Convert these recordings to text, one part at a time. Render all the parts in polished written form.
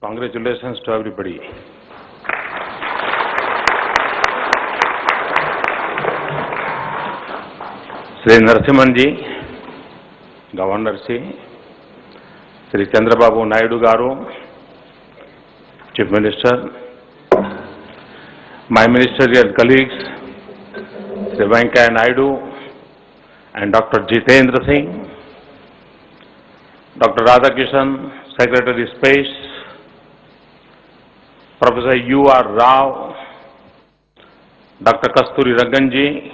Congratulations to everybody. Sri Narasimhan ji, Governor ji, Sri Chandrababu Naidu Garu, Chief Minister, my ministerial colleagues, Sri Venkaiah Naidu and Dr. Jitendra Singh, Dr. Radhakishan, Secretary Space, Professor U.R. Rao, Dr. Kasturi Ranganji,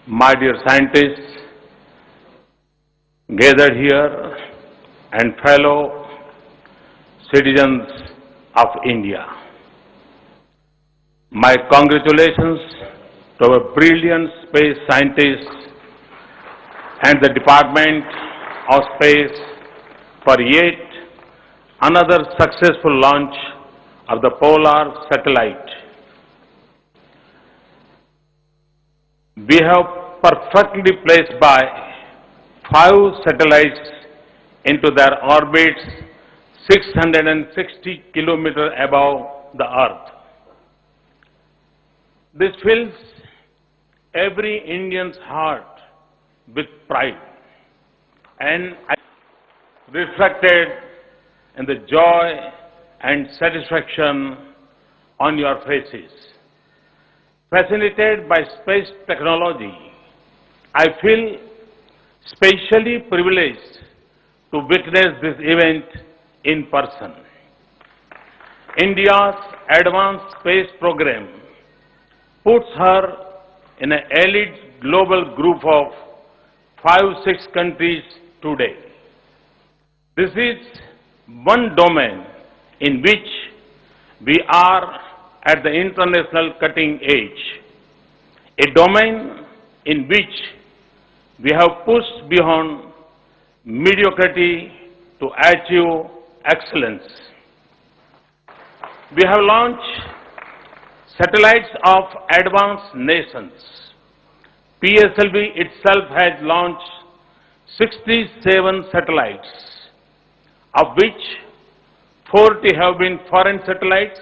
my dear scientists gathered here and fellow citizens of India. My congratulations to our brilliant space scientists and the Department of Space for yet another successful launch of the Polar satellite. We have perfectly placed by 5 satellites into their orbits 660 kilometers above the Earth. This fills every Indian's heart with pride and reflected in the joy and satisfaction on your faces. Fascinated by space technology, I feel specially privileged to witness this event in person. India's advanced space program puts her in an elite global group of 5-6 countries today. This is one domain in which we are at the international cutting edge, a domain in which we have pushed beyond mediocrity to achieve excellence. We have launched satellites of advanced nations. PSLV itself has launched 67 satellites, of which 40 have been foreign satellites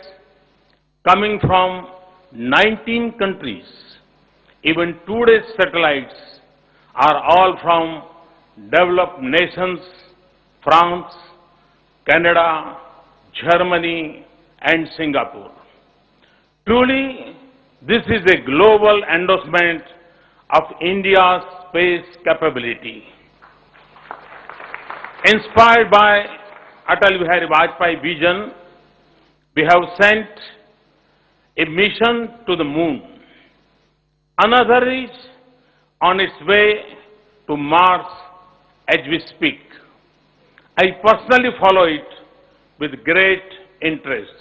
coming from 19 countries. Even today's satellites are all from developed nations, France, Canada, Germany, and Singapore. Truly, this is a global endorsement of India's space capability. Inspired by Atal Bihari Vajpayee vision, we have sent a mission to the moon. Another is on its way to Mars as we speak. I personally follow it with great interest.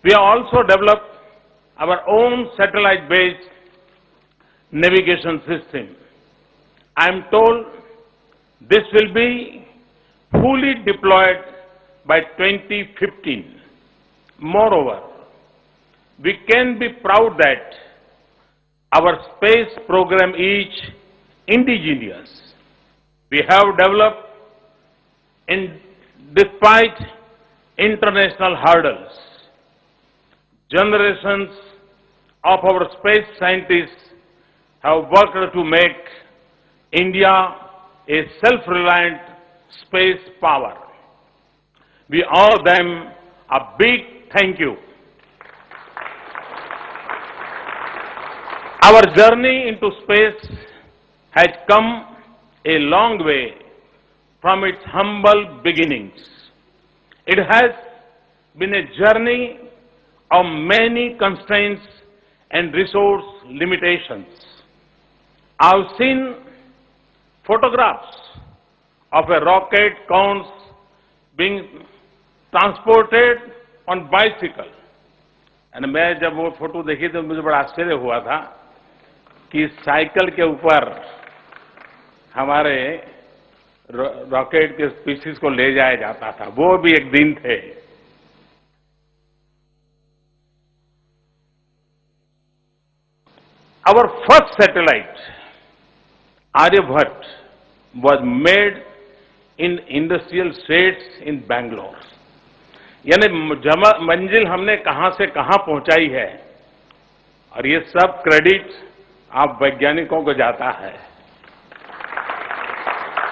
We have also developed our own satellite-based navigation system. I am told this will be fully deployed by 2015. Moreover, we can be proud that our space program is indigenous. We have developed despite international hurdles. Generations of our space scientists have worked to make India a self-reliant space power. We owe them a big thank you. Our journey into space has come a long way from its humble beginnings. It has been a journey of many constraints and resource limitations. I've seen photographs of a rocket cones being transported on bicycle. And मैं जब वो photo देखी तो मुझे बड़ा आश्चर्य हुआ था कि साइकिल के ऊपर हमारे रॉकेट के स्पीशीज को ले जाया जाता था, वो भी एक दिन थे. Our first satellite, Aryabhat, was made in industrial states in Bangalore. यानी मंजिल हमने कहां से कहां पहुंचाई है और ये सब क्रेडिट आप वैज्ञानिकों को जाता है.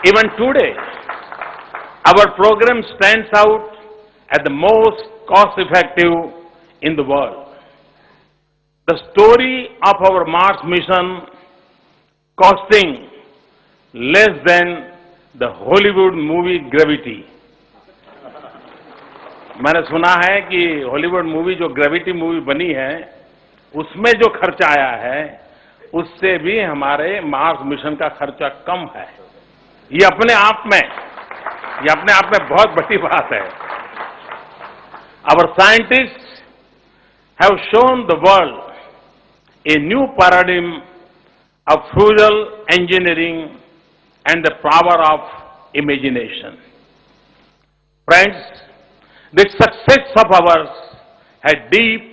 Even today, our program stands out as the most cost-effective in the world. The story of our Mars mission costing less than the Hollywood movie Gravity. मैंने सुना है कि हॉलीवुड मूवी जो ग्रेविटी मूवी बनी है उसमें जो खर्चा आया है उससे भी हमारे मार्स मिशन का खर्चा कम है. ये अपने आप में बहुत बड़ी बात है. Our scientists have shown the world a new paradigm of fuel engineering and the power of imagination. Friends, this success of ours had deep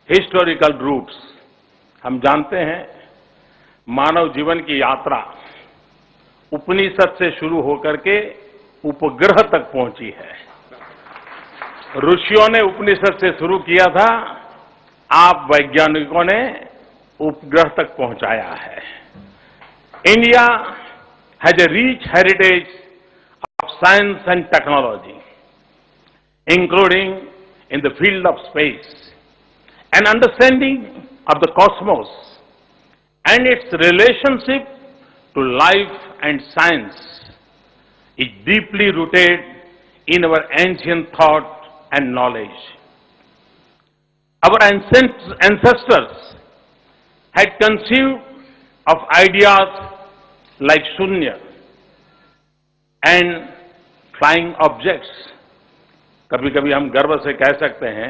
historical roots. हम जानते हैं मानव जीवन की यात्रा उपनिषद से शुरू होकर के उपग्रह तक पहुंची है. ऋषियों ने उपनिषद से शुरू किया था, आप वैज्ञानिकों ने उपग्रह तक पहुंचाया है. India has a rich heritage of science and technology, including in the field of space. An understanding of the cosmos and its relationship to life and science is deeply rooted in our ancient thought and knowledge. Our ancestors had conceived of ideas like shunya and flying objects. कभी कभी हम गर्व से कह सकते हैं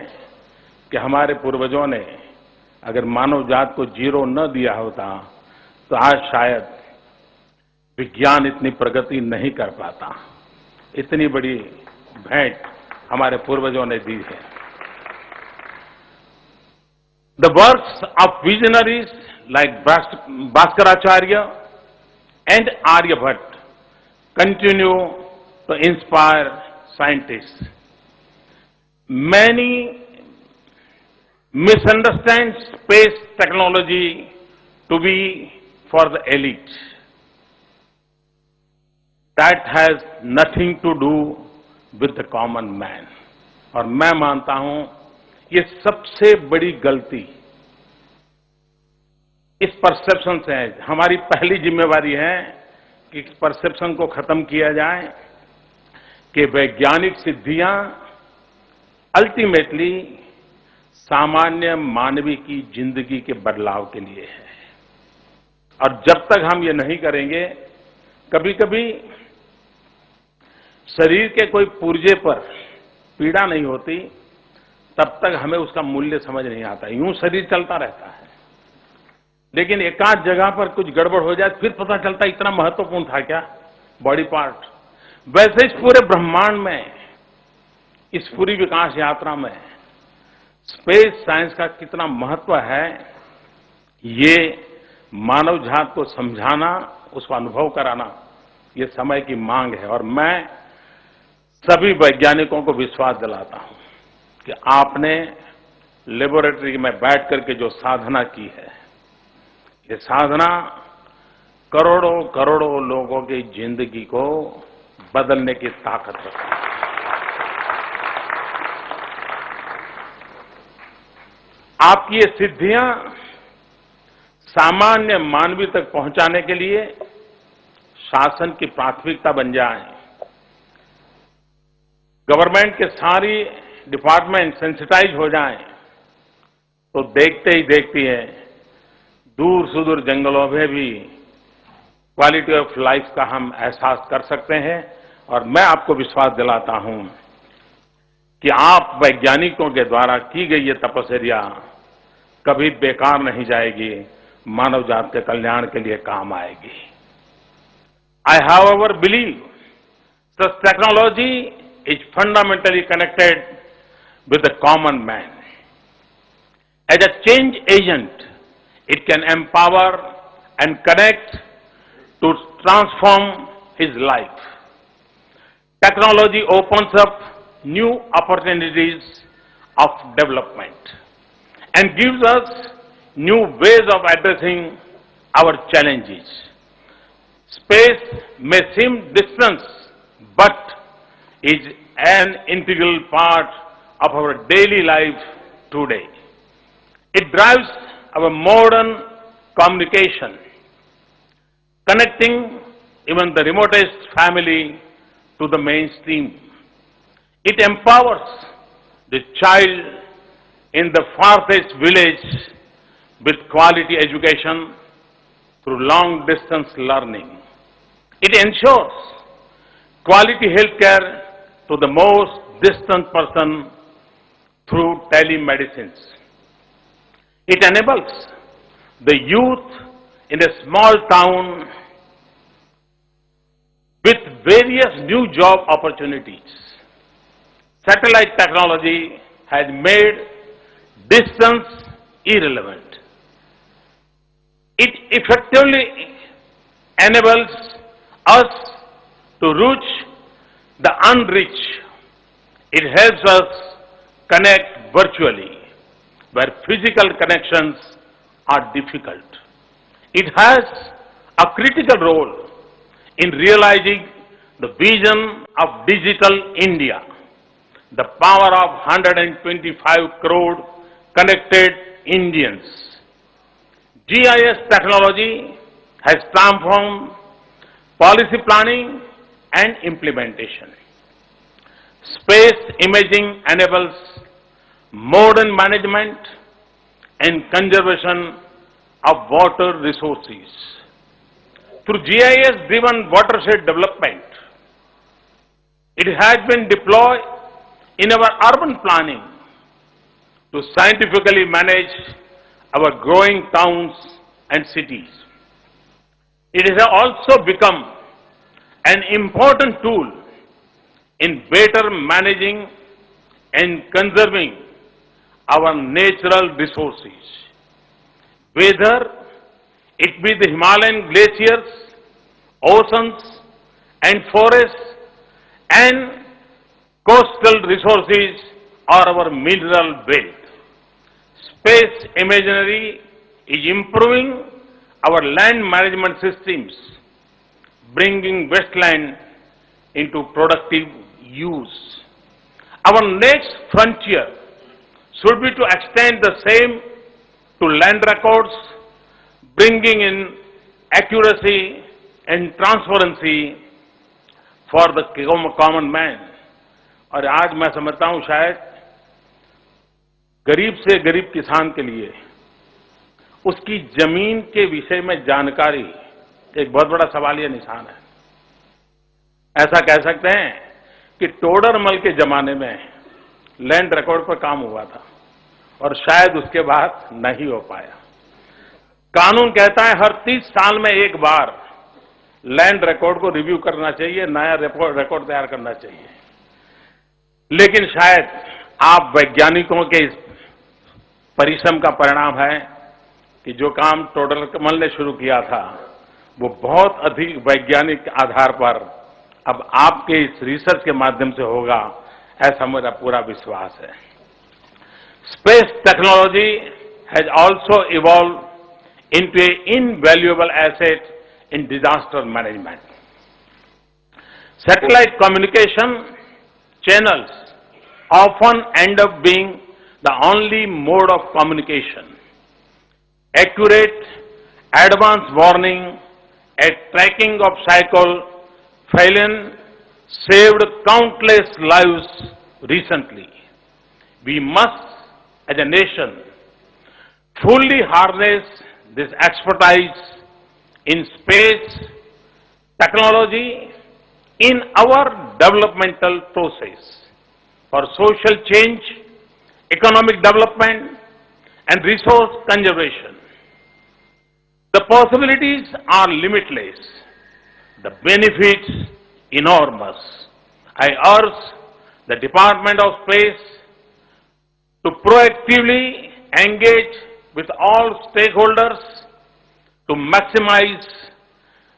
कि हमारे पूर्वजों ने अगर मानव जात को जीरो न दिया होता तो आज शायद विज्ञान इतनी प्रगति नहीं कर पाता. इतनी बड़ी भेंट हमारे पूर्वजों ने दी है. The works of visionaries like Bhaskaracharya and Aryabhatta continue to inspire scientists. Many misunderstand space technology to be for the elite. That has nothing to do with the common man. और मैं मानता हूं ये सबसे बड़ी गलती इस परसेप्शन से है. हमारी पहली जिम्मेवारी है कि इस परसेप्शन को खत्म किया जाए कि वैज्ञानिक सिद्धियां अल्टीमेटली सामान्य मानवी की जिंदगी के बदलाव के लिए है. और जब तक हम ये नहीं करेंगे, कभी कभी शरीर के कोई पुर्जे पर पीड़ा नहीं होती, तब तक हमें उसका मूल्य समझ नहीं आता. यूं शरीर चलता रहता है, लेकिन एकाध जगह पर कुछ गड़बड़ हो जाए फिर पता चलता इतना महत्वपूर्ण था क्या बॉडी पार्ट. वैसे इस पूरे ब्रह्मांड में, इस पूरी विकास यात्रा में स्पेस साइंस का कितना महत्व है, ये मानव जात को समझाना, उसको अनुभव कराना, ये समय की मांग है. और मैं सभी वैज्ञानिकों को विश्वास दिलाता हूं कि आपने लेबोरेटरी में बैठ करके जो साधना की है, ये साधना करोड़ों करोड़ों लोगों की जिंदगी को बदलने की ताकत रखती है. आपकी ये सिद्धियां सामान्य मानवीय तक पहुंचाने के लिए शासन की प्राथमिकता बन जाए. गवर्नमेंट के सारी डिपार्टमेंट सेंसिटाइज हो जाएं, तो देखते ही देखती है दूर सुदूर जंगलों में भी क्वालिटी ऑफ लाइफ का हम एहसास कर सकते हैं. और मैं आपको विश्वास दिलाता हूं कि आप वैज्ञानिकों के द्वारा की गई ये तपस्या कभी बेकार नहीं जाएगी, मानव जात के कल्याण के लिए काम आएगी. I however believe such technology is fundamentally connected with the common man. As a change agent, it can empower and connect to transform his life. Technology opens up new opportunities of development and gives us new ways of addressing our challenges. Space may seem distant, but is an integral part of our daily life today. It drives our modern communication, connecting even the remotest family to the mainstream. It empowers the child in the farthest village with quality education through long distance learning. It ensures quality healthcare to the most distant person through telemedicines. It enables the youth in a small town with various new job opportunities. Satellite technology has made distance irrelevant. It effectively enables us to reach the unreached. It helps us connect virtually where physical connections are difficult. It has a critical role in realizing the vision of digital India, the power of 125 crore connected Indians. GIS technology has transformed policy planning and implementation. Space imaging enables modern management and conservation of water resources. Through GIS-driven watershed development, it has been deployed in our urban planning to scientifically manage our growing towns and cities. It has also become an important tool in better managing and conserving our natural resources. Whether it be the Himalayan glaciers, oceans and forests and coastal resources or our mineral wealth. Space imagery is improving our land management systems, bringing wasteland into productive use. Our next frontier should be to extend the same to land records, bringing in accuracy and transparency for the common man. और आज मैं समझता हूं शायद गरीब से गरीब किसान के लिए उसकी जमीन के विषय में जानकारी एक बहुत बड़ा सवालिया निशान है। ऐसा कह सकते हैं कि टोडरमल के जमाने में लैंड रिकॉर्ड पर काम हुआ था और शायद उसके बाद नहीं हो पाया। कानून कहता है हर 30 साल में एक बार लैंड रिकॉर्ड को रिव्यू करना चाहिए, नया रिकॉर्ड तैयार करना चाहिए। लेकिन शायद आप वैज्ञानिकों के इस परिश्रम का परिणाम है कि जो काम टोडरमल ने शुरू किया था वो बहुत अधिक वैज्ञानिक आधार पर अब आपके इस रिसर्च के माध्यम से होगा, ऐसा मेरा पूरा विश्वास है। Space technology has also evolved into an invaluable asset in disaster management. Satellite communication channels often end up being the only mode of communication. Accurate, advance warning, and tracking of cycle failure saved countless lives recently. We must, as a nation, fully harness this expertise in space technology in our developmental process for social change, economic development, and resource conservation. The possibilities are limitless, the benefits enormous. I urge the Department of Space to proactively engage with all stakeholders to maximize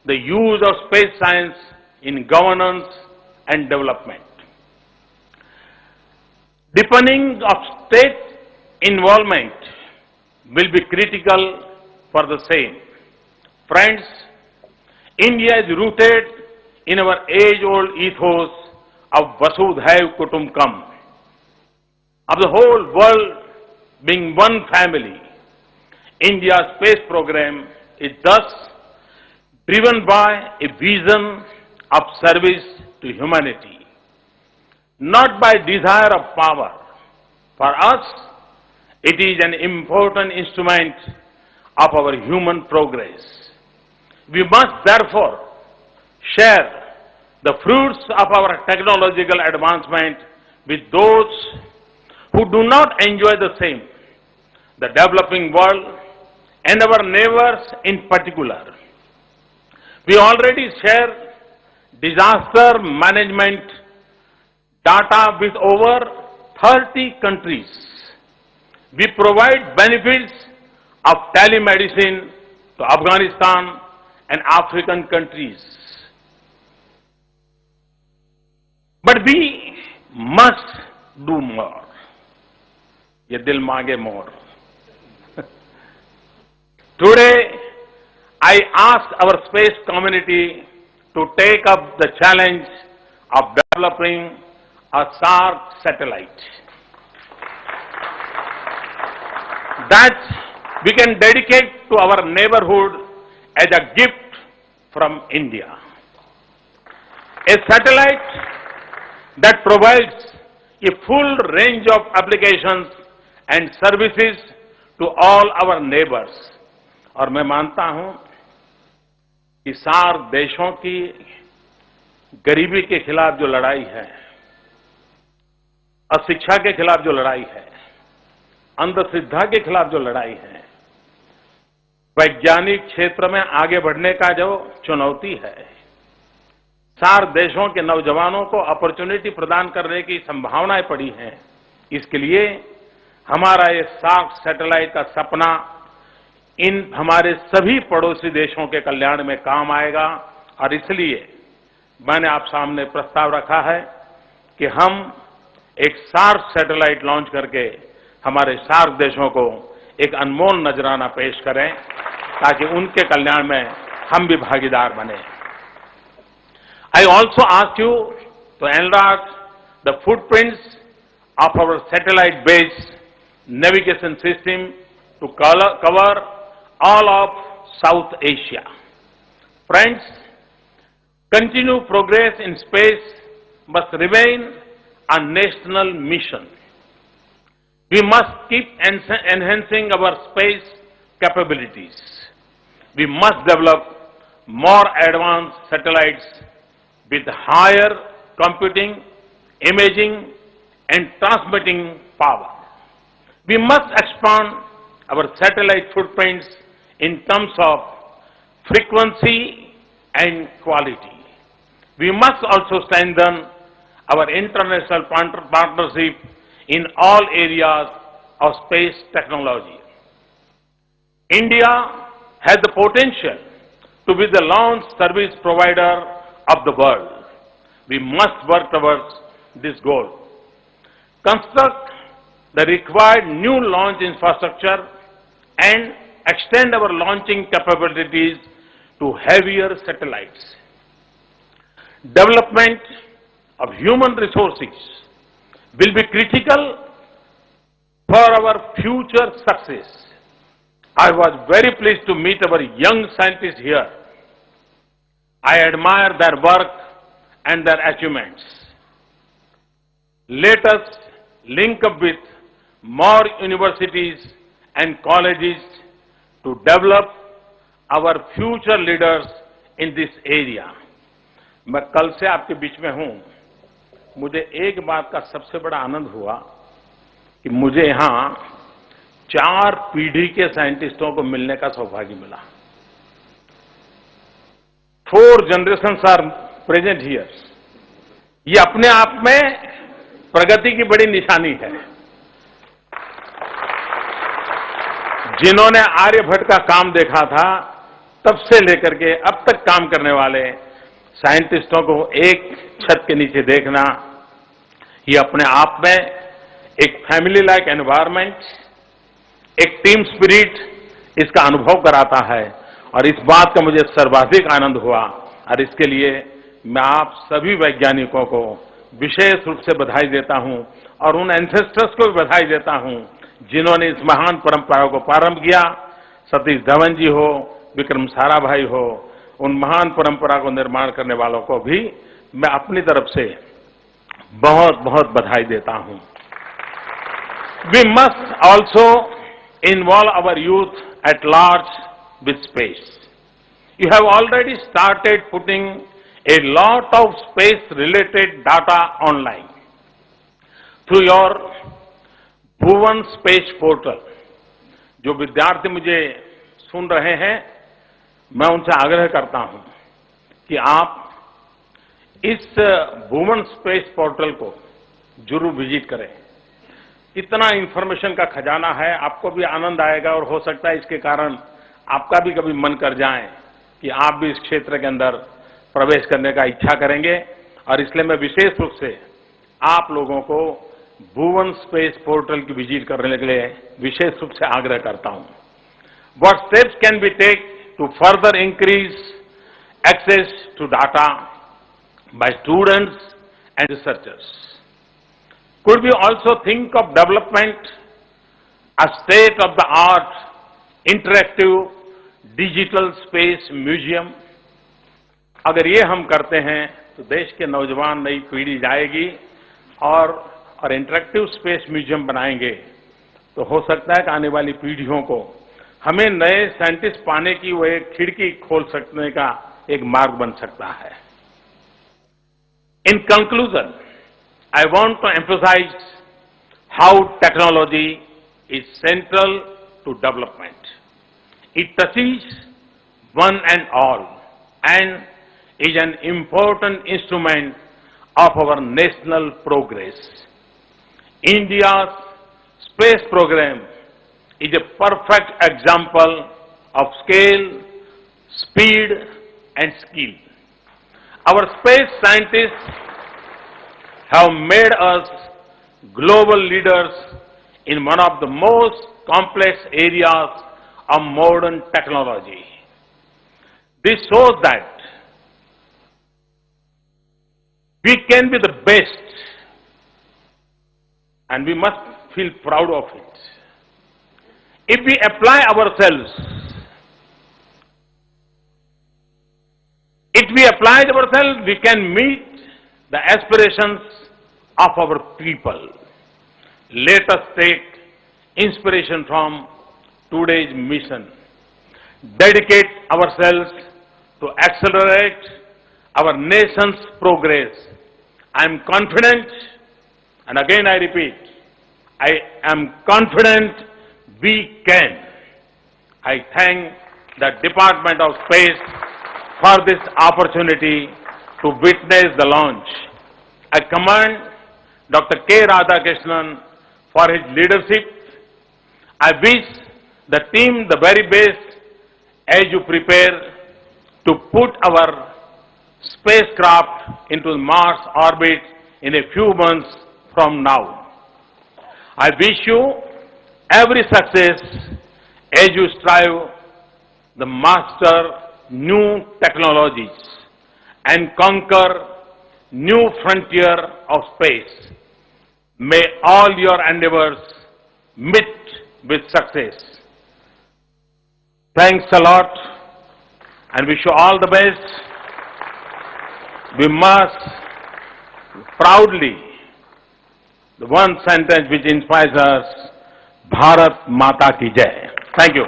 the use of space science in governance and development. Deepening of state involvement will be critical for the same. Friends, India is rooted in our age-old ethos of Vasudhaiv Kutumbakam, of the whole world being one family. India's space program is thus driven by a vision of service to humanity, not by desire of power. For us, it is an important instrument of our human progress. We must therefore share the fruits of our technological advancement with those who do not enjoy the same, the developing world and our neighbors in particular. We already share disaster management data with over 30 countries. We provide benefits of telemedicine to Afghanistan and African countries. But we must do more. Ye dil maange more. Today, I ask our space community to take up the challenge of developing a SAR satellite that we can dedicate to our neighborhood as a gift from India. A satellite that provides a full range of applications and services to all our neighbors. और मैं मानता हूं कि SAARC देशों की गरीबी के खिलाफ जो लड़ाई है, अशिक्षा के खिलाफ जो लड़ाई है, अंधश्रद्धा के खिलाफ जो लड़ाई है, वैज्ञानिक क्षेत्र में आगे बढ़ने का जो चुनौती है, सार्क देशों के नौजवानों को अपॉर्चुनिटी प्रदान करने की संभावनाएं पड़ी हैं। इसके लिए हमारा ये सार्क सैटेलाइट का सपना इन हमारे सभी पड़ोसी देशों के कल्याण में काम आएगा और इसलिए मैंने आप सामने प्रस्ताव रखा है कि हम एक सार्क सैटेलाइट लॉन्च करके हमारे सार्क देशों को एक अनमोल नजराना पेश करें ताकि उनके कल्याण में हम भी भागीदार बने। I also ask you to enlarge the footprints of our satellite-based navigation system to cover all of South Asia. Friends, continued progress in space must remain a national mission. We must keep enhancing our space capabilities. We must develop more advanced satellites with higher computing, imaging, and transmitting power. We must expand our satellite footprints in terms of frequency and quality. We must also strengthen our international partnership in all areas of space technology. India has the potential to be the launch service provider of the world. We must work towards this goal. Construct the required new launch infrastructure and extend our launching capabilities to heavier satellites. Development of human resources will be critical for our future success. I was very pleased to meet our young scientists here. I admire their work and their achievements. Let us link up with more universities and colleges to develop our future leaders in this area. मैं कल से आपके बीच में हूं, मुझे एक बात का सबसे बड़ा आनंद हुआ कि मुझे यहां 4 पीढ़ी के साइंटिस्टों को मिलने का सौभाग्य मिला। 4 generations are present here. ये अपने आप में प्रगति की बड़ी निशानी है। जिन्होंने आर्यभट्ट का काम देखा था, तब से लेकर के अब तक काम करने वाले साइंटिस्टों को एक छत के नीचे देखना, ये अपने आप में एक फैमिली लाइक एनवायरनमेंट, एक टीम स्पिरिट इसका अनुभव कराता है और इस बात का मुझे सर्वाधिक आनंद हुआ और इसके लिए मैं आप सभी वैज्ञानिकों को विशेष रूप से बधाई देता हूं और उन एंसेस्टर्स को भी बधाई देता हूं जिन्होंने इस महान परंपरा को प्रारंभ किया। सतीश धवन जी हो, विक्रम साराभाई हो, उन महान परंपरा को निर्माण करने वालों को भी मैं अपनी तरफ से बहुत बहुत बधाई देता हूं। We must also involve our youth at large with space. You have already started putting a lot of space-related data online through your Bhuvan Space Portal. जो विद्यार्थी मुझे सुन रहे हैं, मैं उनसे आग्रह करता हूं कि आप इस भुवन स्पेस पोर्टल को जरूर विजिट करें। इतना इंफॉर्मेशन का खजाना है, आपको भी आनंद आएगा और हो सकता है इसके कारण आपका भी कभी मन कर जाए कि आप भी इस क्षेत्र के अंदर प्रवेश करने का इच्छा करेंगे और इसलिए मैं विशेष रूप से आप लोगों को भुवन स्पेस पोर्टल की विजिट करने के लिए विशेष रूप से आग्रह करता हूं। What steps can we take to further increase access to data by students and researchers? Could we also think of development a state-of-the-art interactive digital space museum? अगर ये हम करते हैं तो देश के नौजवान नई पीढ़ी जाएगी और इंटरेक्टिव स्पेस म्यूजियम बनाएंगे तो हो सकता है कि आने वाली पीढ़ियों को हमें नए साइंटिस्ट पाने की वो एक खिड़की खोल सकने का एक मार्ग बन सकता है। In conclusion, I want to emphasise how technology is central to development. It touches one and all and is an important instrument of our national progress. India's space program is a perfect example of scale, speed and skill. Our space scientists have made us global leaders in one of the most complex areas of modern technology. This shows that we can be the best and we must feel proud of it. If we apply ourselves, we can meet the aspirations of our people. Let us take inspiration from today's mission. Dedicate ourselves to accelerate our nation's progress. I am confident, and again I repeat, I am confident we can. I thank the Department of Space for this opportunity to witness the launch. I commend Dr. K. Radhakrishnan for his leadership. I wish the team the very best as you prepare to put our spacecraft into Mars orbit in a few months from now. I wish you every success as you strive to master new technologies and conquer new frontier of space. May all your endeavors meet with success. Thanks a lot and wish you all the best. We must proudly, the one sentence which inspires us, Bharat Mata Ki Jai. Thank you.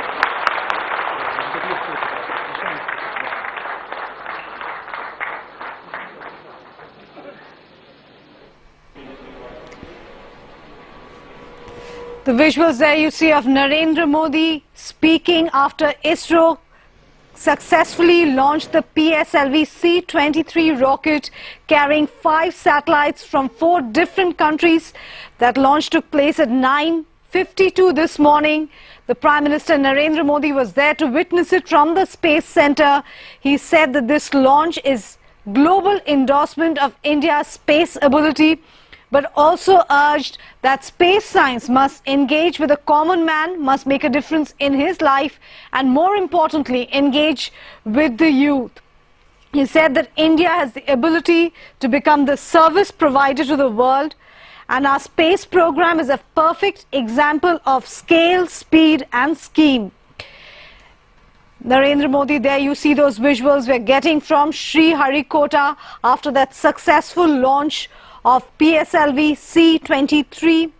The visuals there you see of Narendra Modi speaking after ISRO successfully launched the PSLV C-23 rocket carrying 5 satellites from 4 different countries. That launch took place at 9:52 this morning. The Prime Minister Narendra Modi was there to witness it from the Space Center. He said that this launch is global endorsement of India's space ability, but also urged that space science must engage with the common man, must make a difference in his life, and more importantly, engage with the youth. He said that India has the ability to become the service provider to the world, and our space program is a perfect example of scale, speed, and scheme. Narendra Modi, there you see those visuals we're getting from Sri Harikota after that successful launch of PSLV C-23.